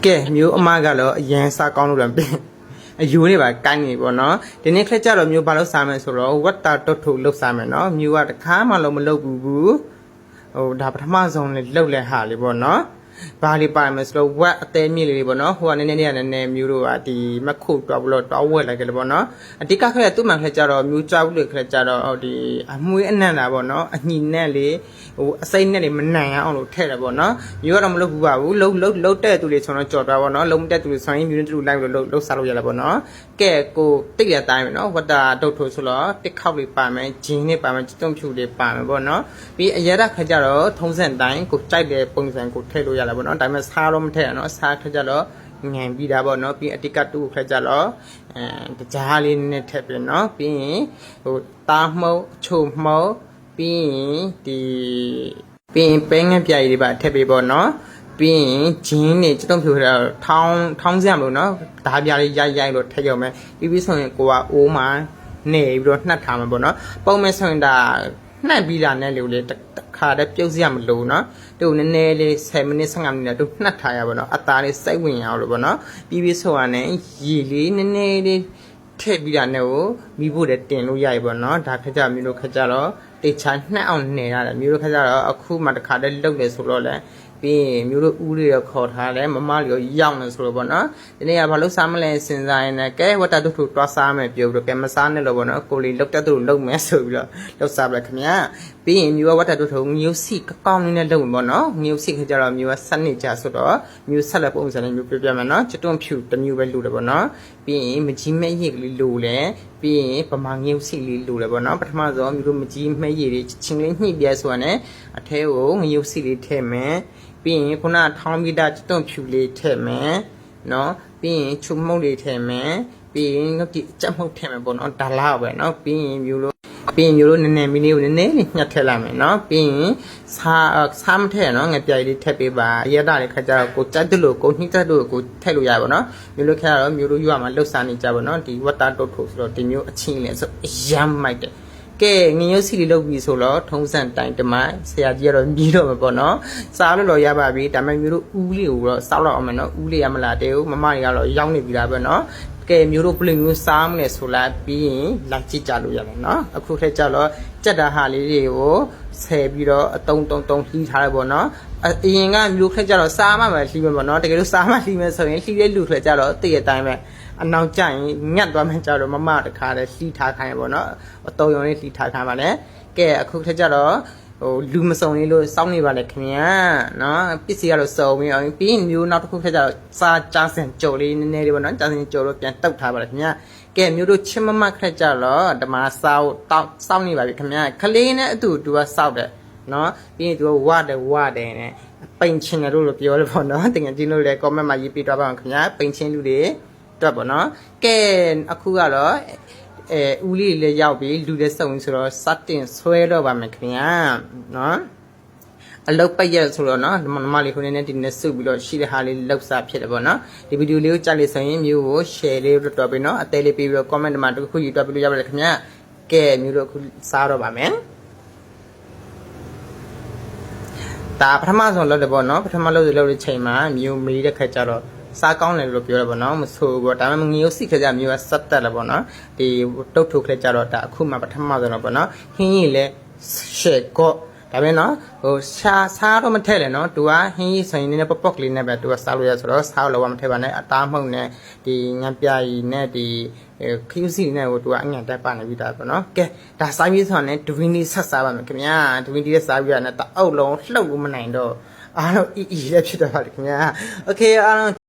ကဲမျိုးအမကတော့အရင်စားကောင်းလို့လည်းပြင်အယူနေပါကိုင်းနေပေါ့နော်ဒီနေ့ခက်ကြတော့မျိုးဘာလို့စားမယ်ဆိုတော့ဝတ်တာတုတ်ထုတ်လှုပ်စားမယ်နော်မျိုးကတခါမှလုံးမလုပ်ဘူးဟိုဒါပထမဆုံးလေလှုပ်လဲဟာလေပေါ့နော်ဘာလေးပါမယ်ဆိုတော့ဝက်အသေးမြင့်လေးပေါ့နော်ဟိုကနည်းနည်းမျိုးတို့ကဒီမခုတ်တော့ဘလို့တောက်ဝက်လိုက်ကြလေပေါ့နော်အတိကခက်သူ့မှခက်ကြတော့မျိုးကြောက်လို့ခက်ကြတော့ဒီအမွေးအနံ့တာပေါ့နော်အညီနဲ့လေဟိုအစိမ့်နဲ့လေမနံရအောင်လို့ထည့်တယ်ပေါ့နော်မျိုးကတော့မလုပ်ဘူးပါဘူးလှုပ်တဲ့သူတွေဆိုတော့ကြော်သွားပေါ့နော်လုံးတဲ့သူတွေဆိုရင်မျိုးတို့လိုက်လို့လှုပ်စားလို့ရလာပေါ့နော်ကဲကိုတိတ်ရတိုင်းပဲနော်ဝတ်တာတုတ်ထိုးဆိုတော့တစ်ခေါက်လေးပါမယ်ဂျင်းလေးပါမယ်တုံးဖြူလေးပါမယ်ပေါ့နော်ပြီးအရတာခက်ကြတော့ထုံးစံတိုင်းကိုကြိုက်တဲ့ပုံစံကိုထည့်လို့ရလာပေါ့နော်ဒါပေမဲ့စားတော့မထည့်ရနော်စားခက်ကြတော့ငန်ပြီးတာပေါ့နော်ပြီးအတိကတူခက်ကြတော့တကြားလေးနဲ့ထည့်ပြနော်ပြီးရင်ဟိုတားမှုတ်ချိုမှုတ်ပြီးရင်ဒီပြီးရင်ပဲငှက်ပြားကြီးတွေပါထည့်ပေးပေါ့နော်ပြီးရင်ဂျင်းနေတုံးဖြူတော့ထောင်းစရမလို့နော်ဓာပြားလေးရိုက်လို့ထည့်ရမယ်ပြီးဆိုရင်ကိုကအိုးမှာနေပြီးတော့နှက်ထားမှာပေါ့နော်ပုံမဲ့ဆိုရင်ဒါနှက်ပြီးတာနဲ့လေတခါတည်းပြုတ်စရမလို့နော်တူနည်းနည်းလေး10မိနစ်15မိနစ်တူနှက်ထားရပါတော့အသားလေးစိတ်ဝင်ရအောင်လို့ပေါ့နော်ပြီးဆိုရနဲ့ရေလေးနည်းနည်းလေးထည့်ပြီးတာနဲ့ကိုမိဖို့လည်းတင်လို့ရပြီပေါ့နော်ဒါခက်ကြမျိုးတို့ခက်ကြတော့တေချာနှက်အောင်နေရတယ်မျိုးတို့ခက်ကြတော့အခုမှတခါတည်းလုတ်တယ်ဆိုတော့လဲပြီးရင်မျိုးတို့ဦးတွေရောခေါ်ထားတယ်မမလေးရောရောက်နေဆိုတော့ပေါ့နော်ဒီနေ့ကဘာလို့စားမလဲစဉ်းစားရင်လည်းကဲဝတ်တာတို့တွားစားမယ်ပြောပြီးတော့ကဲမစားနဲ့လို့ပေါ့နော်ကိုလေးလုတ်တက်တို့လုတ်မယ်ဆိုပြီးတော့လုတ်စားပလိုက်ခင်ဗျာပြီးရင်မျိုးကဝတ်တာတို့ထုံမျိုးစီကောင်းလေးနဲ့လုတ်မယ်ပေါ့နော်မျိုးစီခကြတော့မျိုးကဆက်နေကြဆိုတော့မျိုးဆက်လက်ပုံစံနဲ့မျိုးပြပြမယ်နော်ကျွတ်ဖြူတစ်မျိုးပဲလူတယ်ပေါ့နော်ပြီးရင်မကြီးမဲ့ရည်ကလေးလိုလဲပြီးရင်ပမာငရုတ်စီလေးလိုတယ်ပေါ့နော်ပထမဆုံးမျိုးတို့မကြီးမဲ့ရည်တွေချင်းလေးညှိပြဲဆိုရတယ်အထဲကိုငရုတ်စီလေးထည့်မယ်ပြီးရင်ခုနထောင်းပြီးတာကျွတ်ဖြူလေးထည့်မယ်နော်ပြီးရင်ချုံမှုတ်လေးထည့်မယ်ပြီးရင်ဒီကြက်မှုတ်ထည့်မယ်ပေါ့နော်ဒါလားပဲနော်ပြီးရင်မျိုးတို့နည်းနည်းမီလေးကိုနည်းနည်းညှက်ထည့်လိုက်မယ်နော်ပြီးရင်စားမထည့်နော်ငပြိုင်လေးထည့်ပေးပါအရတာလေးခါကြတော့ကိုကြက်တို့လို့ကိုနှိမ့်တက်တို့ကိုထည့်လို့ရပါတော့မျိုးလို့ခါတော့မျိုးတို့ရွာမှာလှုပ်ရှားနေကြပါတော့ဒီဝတ်တာတုတ်ထုတ်ဆိုတော့ဒီမျိုးအချင်းလေးဆိုရမ်းမိုက်တယ်ကဲငရုတ်စီလေးလုပ်ပြီးဆိုတော့ထုံးစံတိုင်းတမိုင်းဆရာကြီးကတော့ပြီးတော့မှာပေါ့နော်စားလို့တော့ရပါပြီဒါပေမဲ့မျိုးတို့ဦးလေးကိုတော့စောက်တော့အောင်မယ်နော်ဦးလေးရမလားတဲဦးမမတွေကတော့ရောက်နေပြီလားပဲနော်ကဲမျိုးတို့ဘယ်လိုမျိုးစားမလဲဆိုလိုက်ပြီးရင်လာကြည့်ကြလို့ရတယ်နော်အခုထက်ကြတော့ကြက်တာဟာလေးတွေကိုဆယ်ပြီးတော့အတုံးလှီးထားလိုက်ပေါ့နော်အရင်ကမျိုးခက်ကြတော့စားမှပဲလှီးမယ်ပေါ့နော်တကယ်လို့စားမှလှီးမယ်ဆိုရင်လှီးတဲ့လူထက်ကြတော့တည့်ရတိုင်းပဲအနောက်ကျရင်ညက်သွားမှကြတော့မမတခါတည်းလှီးထားခိုင်းပေါ့နော်အတုံးရုံလေးလှီးထားခိုင်းပါလေကဲအခုထက်ကြတော့ဟိုလူမစုံလေးလို့စောင်းနေပါလေခင်ဗျာနော်ပစ္စည်းကတော့စုံပြီးအောင်ပြီးမျိုးနောက်တစ်ခုဖြစ်ကြတော့စားကြားစင်ကြော်လေးနည်းနည်းလေးပေါ့နော်ကြားစင်ကြော်လို့ပြန်တုတ်ထားပါလေခင်ဗျာကဲမျိုးတို့ချင်းမမခက်ကြတော့ဓမ္မစားတောက်စောင်းနေပါပြီခင်ဗျာခလေးနဲ့အတူတူကစောက်တယ်နော်ပြီးရင်သူကဝတယ်နဲ့ပိန်ချင်းတယ်လို့ပြောတယ်ပေါ့နော်တင်ငယ်ချင်းတို့လည်း comment မှာရေးပြသွားပါအောင်ခင်ဗျာပိန်ချင်းလူတွေတွက်ပေါ့နော်ကဲအခုကတော့ဦးလေးလည်းရောက်ပြီလူလည်းစုံဆိုတော့စတင်ဆွဲတော့ပါမယ်ခင်ဗျာနော်အလုတ်ပိတ်ရဆိုတော့နော်မမလေးခုနေနဲ့ဒီနေ့စုပြီးတော့ရှိတဲ့ဟာလေးလောက်စားဖြစ်တယ်ပေါ့နော်ဒီဗီဒီယိုလေးကိုကြိုက်လို့ဆိုရင်မျိုးကို share လေးလုပ်တော့ပြီးနော်အသေးလေးပြီးပြီးတော့ comment မှာတစ်ခုယူတော့ပြီးလို့ရပါတယ်ခင်ဗျာကဲမျိုးတို့အခုစားတော့ပါမယ်ဒါပထမဆုံးလုပ်တယ်ပေါ့နော်ပထမလုပ်တဲ့ချိန်မှာမျိုးမေးတဲ့ခက်ကြတော့စားကောင်းတယ်လို့ပြောရပါတော့မဆိုဘူးပေါ့ဒါပေမဲ့ငရုတ်စိခကြမျိုးကစက်တက်တယ်ပေါ့နော်ဒီတုတ်ထုတ်ခက်ကြတော့ဒါအခုမှပထမဆုံးတော့ပေါ့နော်ဟင်းကြီးလည်းရှေ့ကော့ဒါပဲနော်ဟိုစားတော့မထည့်လဲနော်သူကဟင်းကြီးဆိုရင်နည်းနည်းပေါက်ကလေးနဲ့ပဲသူကစားလို့ရဆိုတော့စားလို့မထည့်ပါနဲ့အသားမှုန့်နဲ့ဒီငပြာကြီးနဲ့ဒီခရူးစီနဲ့ကိုသူကအငန်တက်ပါနေပြီဒါပေါ့နော်ကဲဒါစားပြီးဆိုတော့ဒဝင်းလေးဆက်စားပါမယ်ခင်ဗျာဒဝင်းလေးစားပြီးရတဲ့တအုပ်လုံးလှုပ်လို့မနိုင်တော့အားလုံးအီလည်းဖြစ်တော့ပါလေခင်ဗျာโอเคအားလုံး